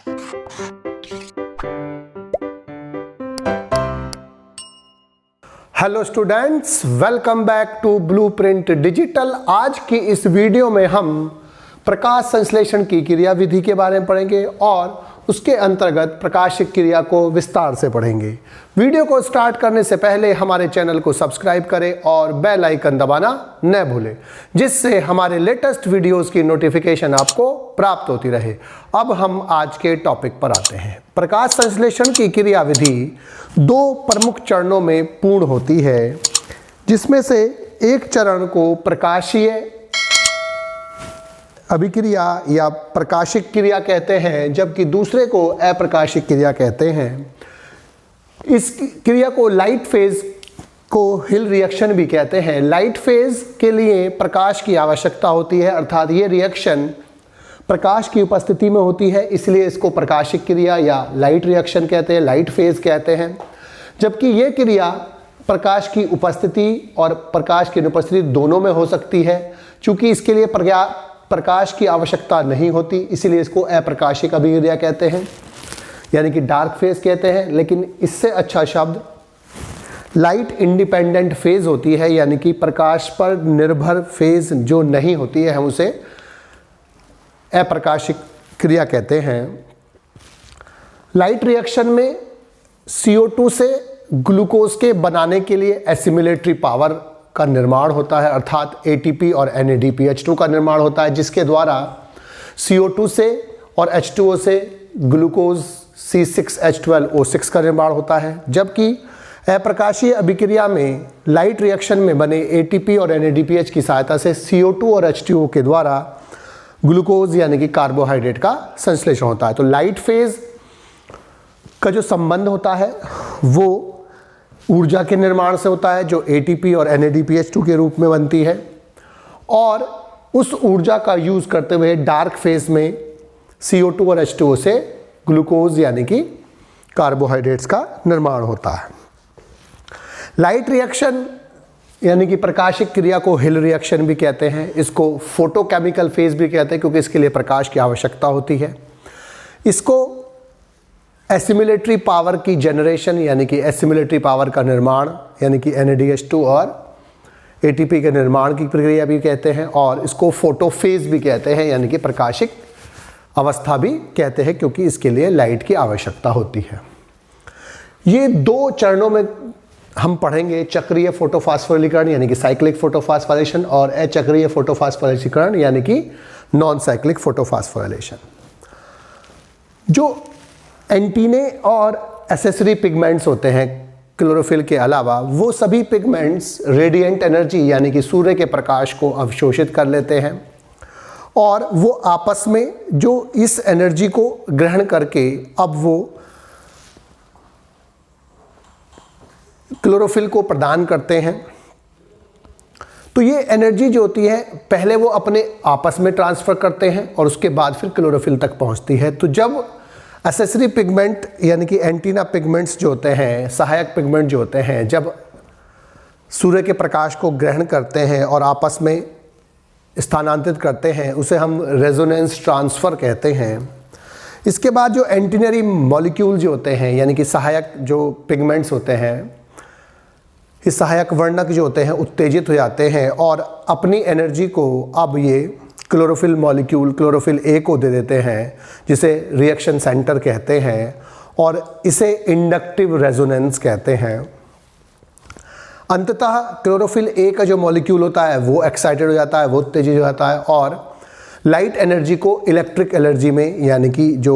Hello students, welcome back to blueprint digital. आज की इस वीडियो में हम प्रकाश संश्लेषण की क्रिया विधि के बारे में पढ़ेंगे और उसके अंतर्गत प्रकाशिक क्रिया को विस्तार से पढ़ेंगे। वीडियो को स्टार्ट करने से पहले हमारे चैनल को सब्सक्राइब करें और बेल आइकन दबाना न भूलें, जिससे हमारे लेटेस्ट वीडियोस की नोटिफिकेशन आपको प्राप्त होती रहे। अब हम आज के टॉपिक पर आते हैं। प्रकाश संश्लेषण की क्रिया विधि दो प्रमुख चरणों में पूर्ण होती है, जिसमें से एक चरण को प्रकाशीय अभिक्रिया या प्रकाशिक क्रिया कहते हैं, जबकि दूसरे को अप्रकाशिक क्रिया कहते हैं। इस क्रिया को लाइट फेज को हिल रिएक्शन भी कहते हैं। लाइट फेज के लिए प्रकाश की आवश्यकता होती है, अर्थात ये रिएक्शन प्रकाश की उपस्थिति में होती है, इसलिए इसको प्रकाशिक क्रिया या लाइट रिएक्शन कहते हैं, लाइट फेज कहते हैं। जबकि ये क्रिया प्रकाश की उपस्थिति और प्रकाश की अनुपस्थिति दोनों में हो सकती है। चूंकि इसके लिए प्रकाश की आवश्यकता नहीं होती, इसीलिए इसको अप्रकाशिक अभिक्रिया कहते हैं, यानी कि डार्क फेज कहते हैं। लेकिन इससे अच्छा शब्द लाइट इंडिपेंडेंट फेज होती है, यानी कि प्रकाश पर निर्भर फेज जो नहीं होती है, हम उसे अप्रकाशिक क्रिया कहते हैं। लाइट रिएक्शन में CO2 से ग्लूकोज के बनाने के लिए एसिमिलेटरी पावर का निर्माण होता है, अर्थात ATP और NADPH2 का निर्माण होता है, जिसके द्वारा CO2 से और H2O से ग्लूकोज C6H12O6 का निर्माण होता है। जबकि अप्रकाशीय अभिक्रिया में लाइट रिएक्शन में बने ATP और NADPH की सहायता से CO2 और H2O के द्वारा ग्लूकोज यानी कि कार्बोहाइड्रेट का संश्लेषण होता है। तो लाइट फेज का जो संबंध होता है वो ऊर्जा के निर्माण से होता है, जो ATP और NADPH2 के रूप में बनती है, और उस ऊर्जा का यूज करते हुए डार्क फेज में CO2 और H2O से ग्लूकोज यानी कि कार्बोहाइड्रेट्स का निर्माण होता है। लाइट रिएक्शन यानी कि प्रकाशिक क्रिया को हिल रिएक्शन भी कहते हैं। इसको फोटोकेमिकल फेज भी कहते हैं, क्योंकि इसके लिए प्रकाश की आवश्यकता होती है। इसको एसिमिलेटरी पावर की जनरेशन यानी कि एसिमिलेटरी पावर का निर्माण यानी कि NADH2 और ATP के निर्माण की प्रक्रिया भी कहते हैं, और इसको फोटोफेज भी कहते हैं, यानी कि प्रकाशिक अवस्था भी कहते हैं, क्योंकि इसके लिए लाइट की आवश्यकता होती है। ये दो चरणों में हम पढ़ेंगे, चक्रीय फोटोफास्फोरिलीकरण यानी कि साइक्लिक फोटोफास्फोरिलेशन और अचक्रीय फोटोफास्फोरिलीकरण यानी कि नॉन साइक्लिक फोटोफास्फोरिलेशन। जो एंटीने और एसेसरी पिगमेंट्स होते हैं क्लोरोफिल के अलावा, वो सभी पिगमेंट्स रेडिएंट एनर्जी यानी कि सूर्य के प्रकाश को अवशोषित कर लेते हैं, और वो आपस में जो इस एनर्जी को ग्रहण करके अब वो क्लोरोफिल को प्रदान करते हैं। तो ये एनर्जी जो होती है पहले वो अपने आपस में ट्रांसफ़र करते हैं और उसके बाद फिर क्लोरोफिल तक पहुंचती है। तो जब एसेसरी पिगमेंट यानी कि एंटीना पिगमेंट्स जो होते हैं, सहायक पिगमेंट जो होते हैं, जब सूर्य के प्रकाश को ग्रहण करते हैं और आपस में स्थानांतरित करते हैं, उसे हम रेजोनेंस ट्रांसफ़र कहते हैं। इसके बाद जो एंटीनरी मॉलिक्यूल जो होते हैं यानी कि सहायक जो पिगमेंट्स होते हैं, इस सहायक वर्णक जो होते हैं उत्तेजित हो जाते हैं और अपनी एनर्जी को अब ये क्लोरोफिल मॉलिक्यूल क्लोरोफिल A को दे देते हैं, जिसे रिएक्शन सेंटर कहते हैं, और इसे इंडक्टिव रेजोनेंस कहते हैं। अंततः क्लोरोफिल A का जो मॉलिक्यूल होता है वो एक्साइटेड हो जाता है, वो उत्तेजित हो जाता है, और लाइट एनर्जी को इलेक्ट्रिक एनर्जी में यानी कि जो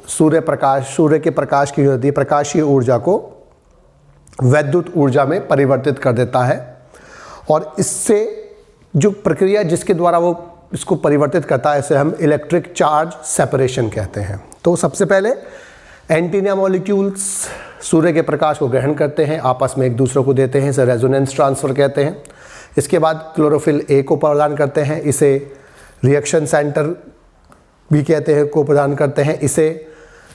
सूर्य के प्रकाश की जो होती है प्रकाशीय ऊर्जा को वैद्युत ऊर्जा में परिवर्तित कर देता है। और इससे जो प्रक्रिया जिसके द्वारा वो इसको परिवर्तित करता है, इसे हम इलेक्ट्रिक चार्ज सेपरेशन कहते हैं। तो सबसे पहले एंटीना मॉलिक्यूल्स सूर्य के प्रकाश को ग्रहण करते हैं, आपस में एक दूसरे को देते हैं, इसे रेजोनेंस ट्रांसफ़र कहते हैं। इसके बाद क्लोरोफिल A को प्रदान करते हैं, इसे रिएक्शन सेंटर भी कहते हैं, को प्रदान करते हैं, इसे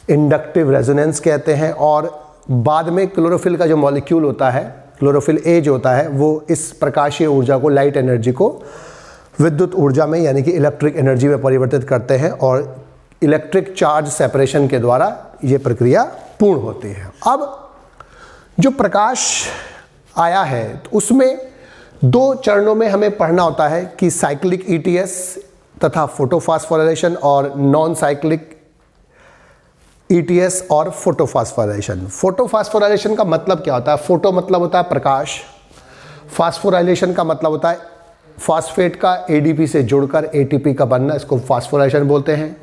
इंडक्टिव रेजोनेंस कहते हैं। और बाद में क्लोरोफिल का जो मॉलिक्यूल होता है, क्लोरोफिल A जो होता है, वो इस प्रकाशीय ऊर्जा को, लाइट एनर्जी को विद्युत ऊर्जा में यानी कि इलेक्ट्रिक एनर्जी में परिवर्तित करते हैं और इलेक्ट्रिक चार्ज सेपरेशन के द्वारा ये प्रक्रिया पूर्ण होती है। अब जो प्रकाश आया है तो उसमें दो चरणों में हमें पढ़ना होता है कि साइक्लिक ईटीएस तथा फोटोफॉस्फोराइलेशन और नॉन साइक्लिक ईटीएस और फोटोफॉस्फोराइलेशन। फोटोफॉस्फोराइलेशन का मतलब क्या होता है? फोटो मतलब होता है प्रकाश, फास्फोराइलेशन का मतलब होता है फास्फेट का एडीपी से जुड़कर एटीपी का बनना, इसको फास्फोराइलेशन बोलते हैं।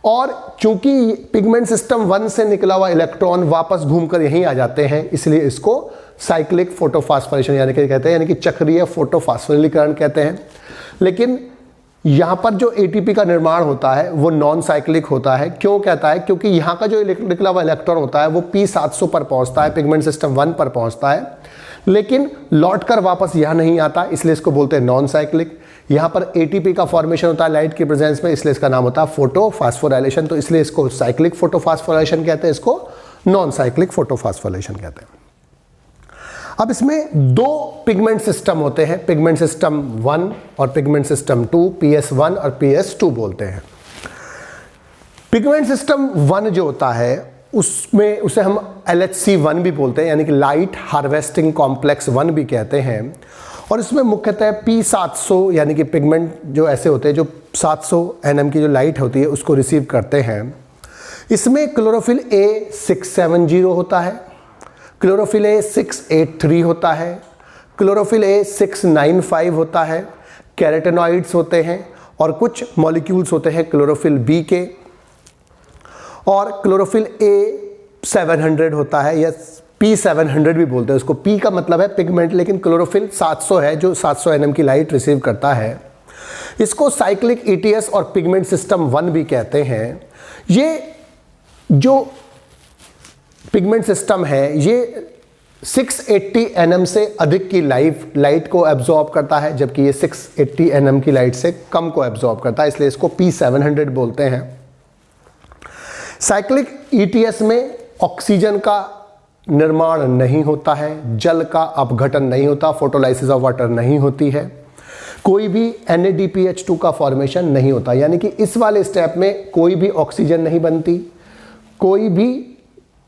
और चूंकि पिगमेंट सिस्टम 1 से निकला हुआ इलेक्ट्रॉन वापस घूमकर यहीं आ जाते हैं, इसलिए इसको साइक्लिक फोटोफॉस्फोराइलेशन यानी कि कहते हैं, यानी कि चक्रीय फोटोफॉस्फोरिलीकरण कहते हैं। लेकिन यहाँ पर जो एटीपी का निर्माण होता है वो नॉन साइक्लिक होता है। क्यों कहता है? क्योंकि यहाँ का जो निकला हुआ इलेक्ट्रॉन होता है वो P700 पर पहुँचता है, पिगमेंट सिस्टम 1 पर पहुँचता है, लेकिन लौटकर वापस यहाँ नहीं आता, इसलिए इसको बोलते हैं नॉन साइक्लिक। यहाँ पर एटीपी का फॉर्मेशन होता है लाइट की प्रेजेंस में, इसलिए इसका नाम होता है फोटोफॉस्फोराइलेशन। तो इसलिए इसको साइक्लिक फोटोफॉस्फोराइलेशन कहते हैं, इसको नॉन साइक्लिक फोटोफॉस्फोराइलेशन कहते हैं। अब इसमें दो पिगमेंट सिस्टम होते हैं, पिगमेंट सिस्टम 1 और पिगमेंट सिस्टम 2, PS1 और PS2 बोलते हैं। पिगमेंट सिस्टम 1 जो होता है उसमें उसे हम LHC1 भी बोलते हैं, यानी कि लाइट हार्वेस्टिंग कॉम्प्लेक्स 1 भी कहते हैं। और इसमें मुख्यतः P700 यानी कि पिगमेंट जो ऐसे होते हैं जो 700 nm की जो लाइट होती है उसको रिसीव करते हैं। इसमें क्लोरोफिल A670 होता है, क्लोरोफिल A683 होता है, क्लोरोफिल A695 होता है, कैरोटेनॉइड्स होते हैं और कुछ मॉलिक्यूल्स होते हैं क्लोरोफिल B के, और क्लोरोफिल A700 होता है या P700 भी बोलते हैं उसको। P का मतलब है पिगमेंट, लेकिन क्लोरोफिल 700 है जो 700 nm की लाइट रिसीव करता है। इसको साइक्लिक ईटीएस और पिगमेंट सिस्टम 1 भी कहते हैं। ये जो पिगमेंट सिस्टम है ये 680 nm से अधिक की लाइट को एब्जॉर्ब करता है, जबकि ये 680 nm की लाइट से कम को एब्जॉर्ब करता है, इसलिए इसको P700 बोलते हैं। साइक्लिक ईटीएस में ऑक्सीजन का निर्माण नहीं होता है, जल का अपघटन नहीं होता, फोटोलाइसिस ऑफ वाटर नहीं होती है, कोई भी NADPH2 का फॉर्मेशन नहीं होता, यानी कि इस वाले स्टेप में कोई भी ऑक्सीजन नहीं बनती, कोई भी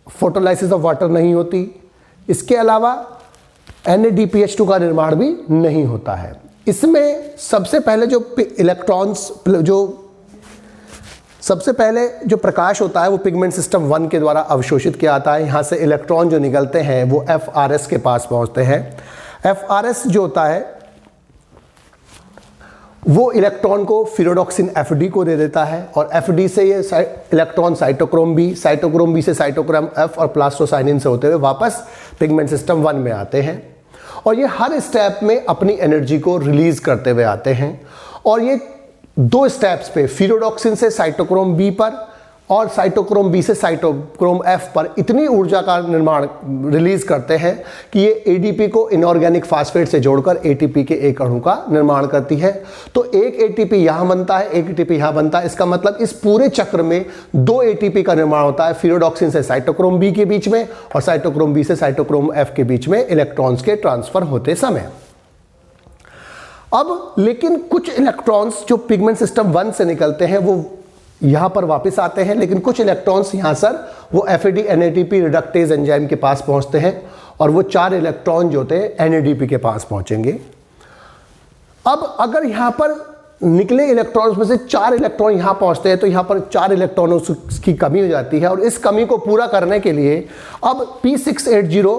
फोटोलाइसिस ऑफ वाटर नहीं होती, इसके अलावा NADPH2 का निर्माण भी नहीं होता है। इसमें सबसे पहले जो प्रकाश होता है वो पिगमेंट सिस्टम 1 के द्वारा अवशोषित किया जाता है। यहाँ से इलेक्ट्रॉन जो निकलते हैं वो FRS के पास पहुँचते हैं। FRS जो होता है वो इलेक्ट्रॉन को फिरोडॉक्सिन FD को दे देता है, और FD से ये इलेक्ट्रॉन साइटोक्रोम बी से साइटोक्रोम F और प्लास्टोसाइनिन से होते हुए वापस पिगमेंट सिस्टम 1 में आते हैं, और ये हर स्टेप में अपनी एनर्जी को रिलीज करते हुए आते हैं। और ये दो स्टेप्स पे फिरोडॉक्सिन से साइटोक्रोम बी पर और साइटोक्रोम बी से साइटोक्रोम F पर इतनी ऊर्जा का निर्माण रिलीज करते हैं कि ये ADP को इनऑर्गेनिक फास्फेट से जोड़कर ATP के एक अणु का निर्माण करती है। तो एक ATP यहाँ बनता है, एक ATP यहाँ बनता है। इसका मतलब इस पूरे चक्र में दो ATP का निर्माण होता है, फिरोडॉक्सिन से साइटोक्रोम बी के बीच में और साइटोक्रोम बी से साइटोक्रोम F के बीच में इलेक्ट्रॉन्स के ट्रांसफर होते समय। अब लेकिन कुछ इलेक्ट्रॉन्स जो पिगमेंट सिस्टम 1 से निकलते हैं वो यहाँ पर वापस आते हैं, लेकिन कुछ इलेक्ट्रॉन्स यहाँ सर वो FAD NADP रिडक्टेज एंजाइम के पास पहुँचते हैं, और वो 4 इलेक्ट्रॉन जो होते हैं NADP के पास पहुँचेंगे। अब अगर यहाँ पर निकले इलेक्ट्रॉन्स में से 4 इलेक्ट्रॉन यहाँ पहुँचते हैं तो यहाँ पर 4 इलेक्ट्रॉनों की कमी हो जाती है, और इस कमी को पूरा करने के लिए अब P680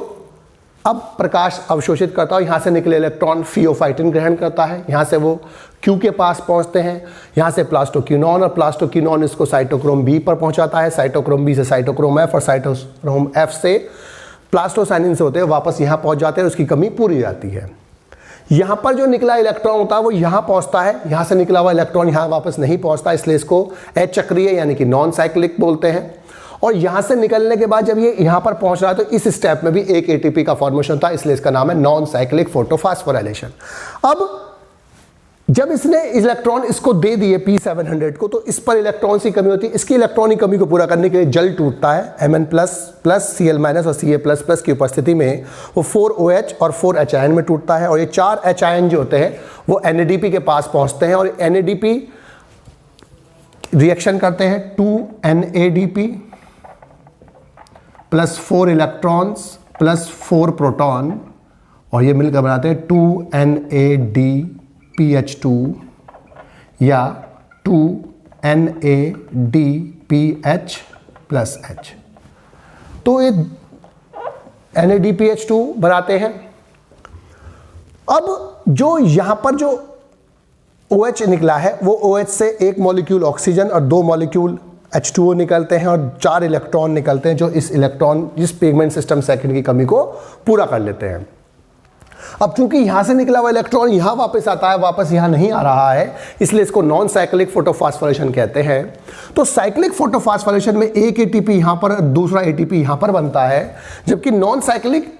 अब प्रकाश अवशोषित करता है। यहाँ से निकले इलेक्ट्रॉन फियोफाइटिन ग्रहण करता है, यहाँ से वो Q के पास पहुँचते हैं, यहाँ से प्लास्टोक्विनोन, और प्लास्टोक्विनोन इसको साइटोक्रोम B पर पहुँचाता है, साइटोक्रोम B से साइटोक्रोम F और साइटोक्रोम F से प्लास्टोसाइनिन से होते हैं वापस यहाँ पहुँच जाते हैं, उसकी कमी पूरी जाती है। यहाँ पर जो निकला इलेक्ट्रॉन होता है वो यहाँ पहुँचता है, यहाँ से निकला हुआ इलेक्ट्रॉन यहाँ वापस नहीं पहुँचता, इसलिए इसको अचक्रीय यानी कि नॉन साइक्लिक बोलते हैं। और यहाँ से निकलने के बाद जब ये यहाँ पर पहुँच रहा है तो इस स्टेप में भी एक ATP का फॉर्मेशन होता है, इसलिए इसका नाम है नॉन साइक्लिक फोटोफॉस्फोराइलेशन। अब जब इसने इलेक्ट्रॉन इसको दे दिए P700 को, तो इस पर इलेक्ट्रॉन की कमी होती है। इसकी इलेक्ट्रॉन की कमी को पूरा करने के लिए जल टूटता है, Mn++ Cl- और Ca++ की उपस्थिति में वो 4OH और 4H आयन में टूटता है, और ये 4 H आयन जो होते हैं वो NADP के पास पहुँचते हैं, और NADP रिएक्शन करते हैं 2 NADP plus 4 electrons plus 4 proton, और ये मिलकर बनाते हैं 2NADPH2 या 2NADPH प्लस H। तो ये NADPH2 बनाते हैं। अब जो यहां पर जो OH निकला है वो OH से एक मॉलिक्यूल ऑक्सीजन और 2 मॉलिक्यूल H2O निकलते हैं और 4 इलेक्ट्रॉन निकलते हैं जो इस पिगमेंट सिस्टम सेकंड की कमी को पूरा कर लेते हैं। अब चूंकि यहां से निकला हुआ इलेक्ट्रॉन यहां वापस आता है, वापस यहां नहीं आ रहा है, इसलिए इसको नॉन साइक्लिक फोटोफॉस्फोरेशन कहते हैं। तो साइक्लिक फोटोफॉस्फोरेशन में एक ATP यहां पर, दूसरा ATP यहां पर बनता है, जबकि नॉन साइक्लिक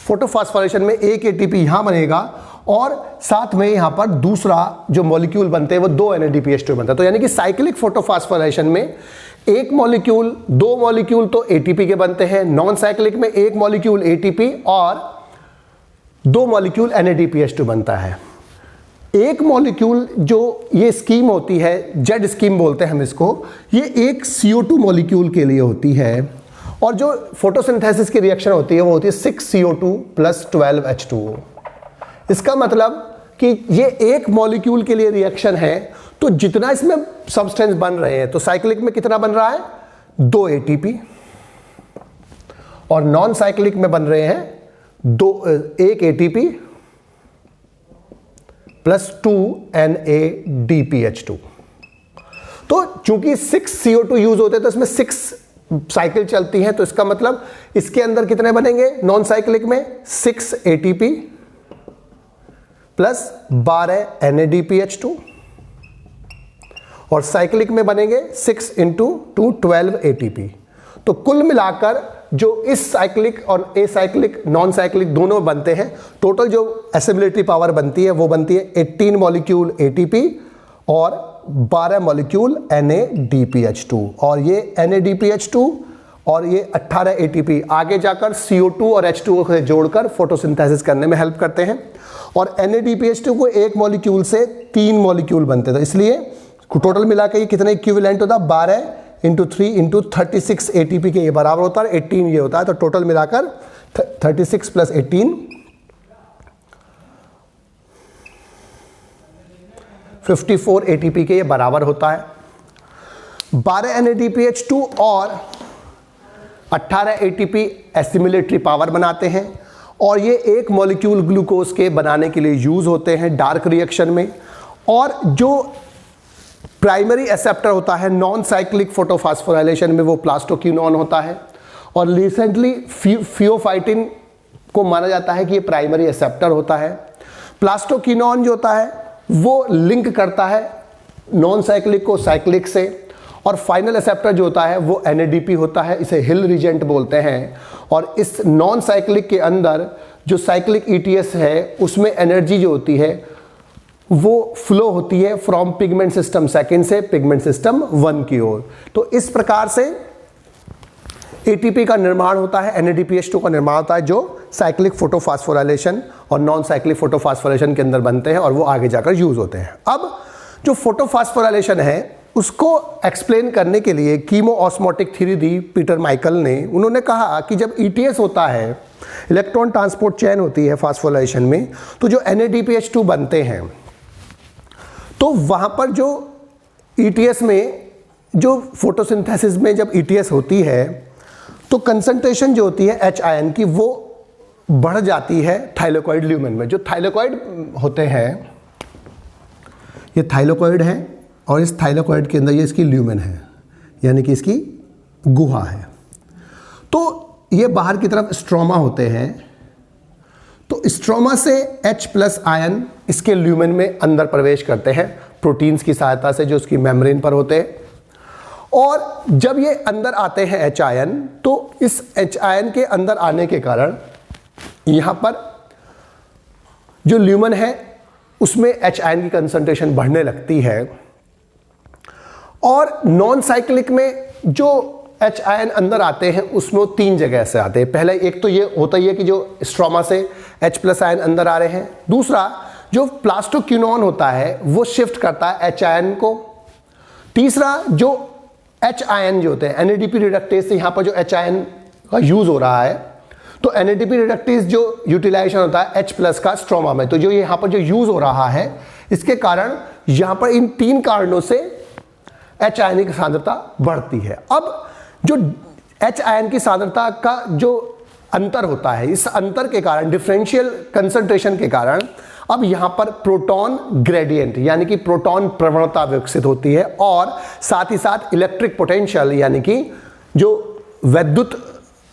फोटोफॉस्फोरेशन में एक ATP यहां बनेगा और साथ में यहां पर दूसरा जो मॉलिक्यूल बनते हैं वो 2 NADPH2 बनता है। तो यानी कि साइक्लिक फोटोफॉस्फोरेशन में एक मॉलिक्यूल, 2 मॉलिक्यूल तो ATP के बनते हैं, नॉन साइक्लिक में एक मॉलिक्यूल ATP और 2 मॉलिक्यूल NADPH2 बनता है। एक मॉलिक्यूल जो ये स्कीम होती है, जेड स्कीम बोलते हैं हम इसको, ये एक CO2 मॉलिक्यूल के लिए होती है, और जो फोटोसिंथेसिस की रिएक्शन होती है वो होती है 6CO2 प्लस 12H2O। इसका मतलब कि ये एक मॉलिक्यूल के लिए रिएक्शन है, तो जितना इसमें सब्सटेंस बन रहे हैं, तो साइक्लिक में कितना बन रहा है 2 ATP, और नॉन साइक्लिक में बन रहे हैं एक ATP प्लस 2 NADPH2। तो चूंकि 6CO2 यूज होते हैं तो इसमें 6 साइकिल चलती हैं, तो इसका मतलब इसके अंदर कितने बनेंगे नॉन साइक्लिक में 6 ATP प्लस 12 NADPH2, और साइक्लिक में बनेंगे 6 इंटू 2 12 ATP। तो कुल मिलाकर जो इस साइक्लिक और एसाइक्लिक नॉन साइक्लिक दोनों बनते हैं, टोटल जो एसिमिलेटरी पावर बनती है वो बनती है 18 मॉलिक्यूल ATP और 12 मॉलिक्यूल NADPH2, और ये NADPH2 और ये 18 ATP आगे जाकर CO2 और H2O से जोड़कर फोटोसिंथेसिस करने में हेल्प करते हैं, और NADPH2 को एक मॉलिक्यूल से 3 मॉलिक्यूल बनते थे, इसलिए टोटल मिला के ये कितने इक्विवेलेंट होता है 12 इंटू 3 इंटू 36 ATP के ये बराबर होता है, 18 ये होता है, तो टोटल मिलाकर 36 प्लस 18 54 ATP के ये बराबर होता है। 12 NADPH2 और 18 ATP एसिमिलेटरी पावर बनाते हैं, और ये एक मॉलिक्यूल ग्लूकोज के बनाने के लिए यूज होते हैं डार्क रिएक्शन में। और जो प्राइमरी एक्सेप्टर होता है नॉन साइक्लिक फोटोफॉस्फोराइलेशन में वो प्लास्टोक्विनोन होता है, और रिसेंटली फियोफाइटिन को माना जाता है कि ये प्राइमरी एक्सेप्टर होता है। प्लास्टोक्विनोन जो होता है वो लिंक करता है नॉन साइक्लिक को साइक्लिक से, और फाइनल एक्सेप्टर जो होता है वो NADP होता है, इसे हिल रिजेंट बोलते हैं। और इस नॉन साइक्लिक के अंदर जो साइक्लिक ETS है उसमें एनर्जी जो होती है वो फ्लो होती है फ्रॉम पिगमेंट सिस्टम सेकंड से पिगमेंट सिस्टम 1 की ओर। तो इस प्रकार से ATP का निर्माण होता है, NADPH2 का निर्माण होता है, जो साइक्लिक फोटोफॉस्फोराइलेशन और नॉन साइक्लिक फोटोफॉस्फोरेशन के अंदर बनते हैं और वो आगे जाकर यूज होते हैं। अब जो फोटोफॉस्फोराइलेशन है उसको एक्सप्लेन करने के लिए कीमो-ऑस्मोटिक थ्योरी दी पीटर माइकल ने। उन्होंने कहा कि जब ETS होता है, इलेक्ट्रॉन ट्रांसपोर्ट चेन होती है फास्फोराइलेशन में, तो जो NADPH2 बनते हैं तो वहाँ पर जो ETS में जो फोटोसिंथेसिस में जब ETS होती है तो कंसंट्रेशन जो होती है H आयन की वो बढ़ जाती है थाइलेकोइड ल्यूमेन में। जो थाइलेकोइड होते हैं, ये थाइलेकोइड है और इस थाइलेकोइड के अंदर ये इसकी ल्यूमेन है, यानी कि इसकी गुहा है। तो ये बाहर की तरफ स्ट्रोमा होते हैं, तो स्ट्रोमा से H प्लस आयन इसके ल्यूमेन में अंदर प्रवेश करते हैं प्रोटीन्स की सहायता से जो उसकी मेम्ब्रेन पर होते हैं, और जब ये अंदर आते हैं H आयन, तो इस H आयन के अंदर आने के कारण यहाँ पर जो ल्यूमेन है उसमें H आयन की कंसंट्रेशन बढ़ने लगती है। और नॉन साइक्लिक में जो H आयन अंदर आते हैं उसमें वो 3 जगह से आते हैं। पहले एक तो ये होता ही है कि जो स्ट्रोमा से H प्लस आयन अंदर आ रहे हैं, दूसरा जो प्लास्टोक्विनोन होता है वो शिफ्ट करता है H आयन को, तीसरा जो एच आयन जो होते हैं NADP रिडक्टेज से यहाँ पर जो एच आयन का यूज हो रहा है, तो NADP रिडक्टेज जो यूटिलाइजेशन होता है H+ का स्ट्रोमा में, तो जो यहाँ पर जो यूज हो रहा है इसके कारण यहाँ पर इन 3 कारणों से एच आयन की सांद्रता बढ़ती है। अब जो एच आयन की सांद्रता का जो अंतर होता है, इस अंतर के कारण, डिफरेंशियल कंसंट्रेशन के कारण, अब यहां पर प्रोटॉन ग्रेडियंट यानी कि प्रोटॉन प्रवणता विकसित होती है और साथ ही साथ इलेक्ट्रिक पोटेंशियल यानी कि जो वैद्युत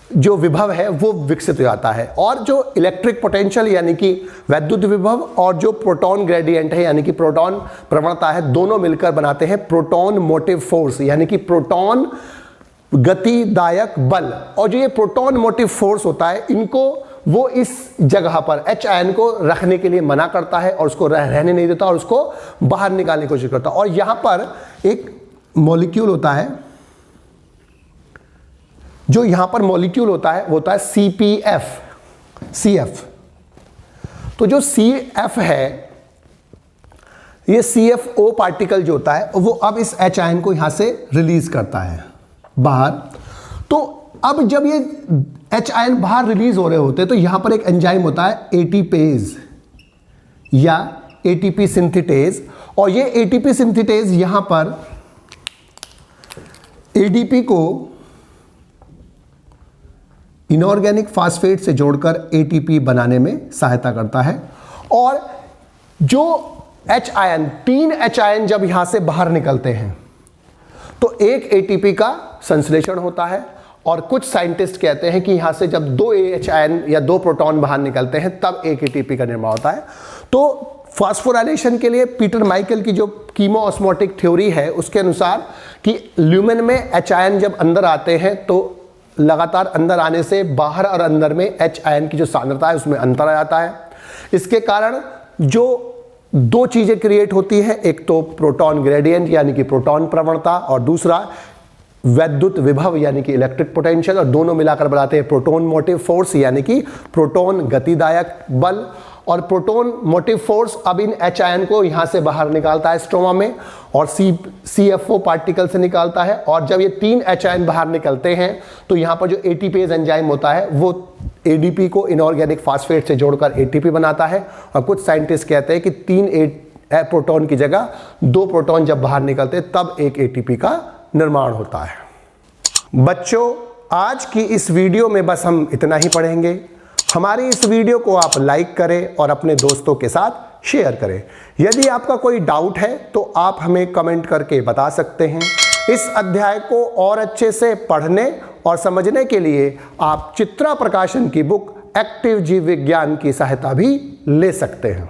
जो विभव है वो विकसित हो जाता है। और जो इलेक्ट्रिक पोटेंशियल यानी कि वैद्युत विभव और जो प्रोटॉन ग्रेडियंट है यानी कि प्रोटॉन प्रवणता है, दोनों मिलकर बनाते हैं प्रोटॉन मोटिव फोर्स यानी कि प्रोटॉन गतिदायक बल। और जो ये प्रोटॉन मोटिव फोर्स होता है, इनको वो इस जगह पर एच आयन को रखने के लिए मना करता है और उसको रहने नहीं देता और उसको बाहर निकालने की कोशिश करता है। और यहां पर एक मॉलिक्यूल होता है, जो यहां पर मॉलिक्यूल होता है वो होता है CF। तो जो CF है, ये CFO पार्टिकल जो होता है वो अब इस एच आयन को यहां से रिलीज करता है बाहर। तो अब जब ये एच आयन बाहर रिलीज हो रहे होते हैं तो यहां पर एक एंजाइम होता है एटीपेज या ATP सिंथेटेज, और ये ATP सिंथेटेज यहां पर ADP को इनऑर्गेनिक फास्फेट से जोड़कर ATP बनाने में सहायता करता है। और जो एच आयन, 3 एच आयन जब यहां से बाहर निकलते हैं तो एक ATP का संश्लेषण होता है, और कुछ साइंटिस्ट कहते हैं कि यहां से जब 2 एच आयन या 2 प्रोटॉन बाहर निकलते हैं तब एक ATP का निर्माण होता है। तो फास्फोराइलेशन के लिए पीटर माइकल की जो कीमोऑस्मोटिक थ्योरी है उसके अनुसार कि ल्यूमेन में एच आयन जब अंदर आते हैं तो लगातार अंदर आने से बाहर और अंदर में एच आयन की जो सांद्रता है उसमें अंतर आ जाता है। इसके कारण जो 2 चीजें क्रिएट होती है, एक तो प्रोटॉन ग्रेडियंट यानी कि प्रोटॉन प्रवणता और दूसरा वैद्युत विभव यानी कि इलेक्ट्रिक पोटेंशियल, और दोनों मिलाकर बनाते हैं प्रोटॉन मोटिव फोर्स यानी कि प्रोटॉन गतिदायक बल। और प्रोटॉन मोटिव फोर्स अब इन एच आयन को यहां से बाहर निकालता है स्ट्रोमा में और CFO पार्टिकल से निकालता है। और जब ये 3 एच आयन बाहर निकलते हैं तो यहां पर जो एटीपेज एंजाइम होता है वो ADP को इनऑर्गेनिक फास्फेट से जोड़कर ATP बनाता है। और कुछ साइंटिस्ट कहते हैं कि 3 प्रोटॉन की जगह 2 प्रोटॉन जब बाहर निकलते तब एक ATP का निर्माण होता है। बच्चों, आज की इस वीडियो में बस हम इतना ही पढ़ेंगे। हमारी इस वीडियो को आप लाइक करें और अपने दोस्तों के साथ शेयर करें। यदि आपका कोई डाउट है तो आप हमें कमेंट करके बता सकते हैं। इस अध्याय को और अच्छे से पढ़ने और समझने के लिए आप चित्रा प्रकाशन की बुक एक्टिव जीव विज्ञान की सहायता भी ले सकते हैं।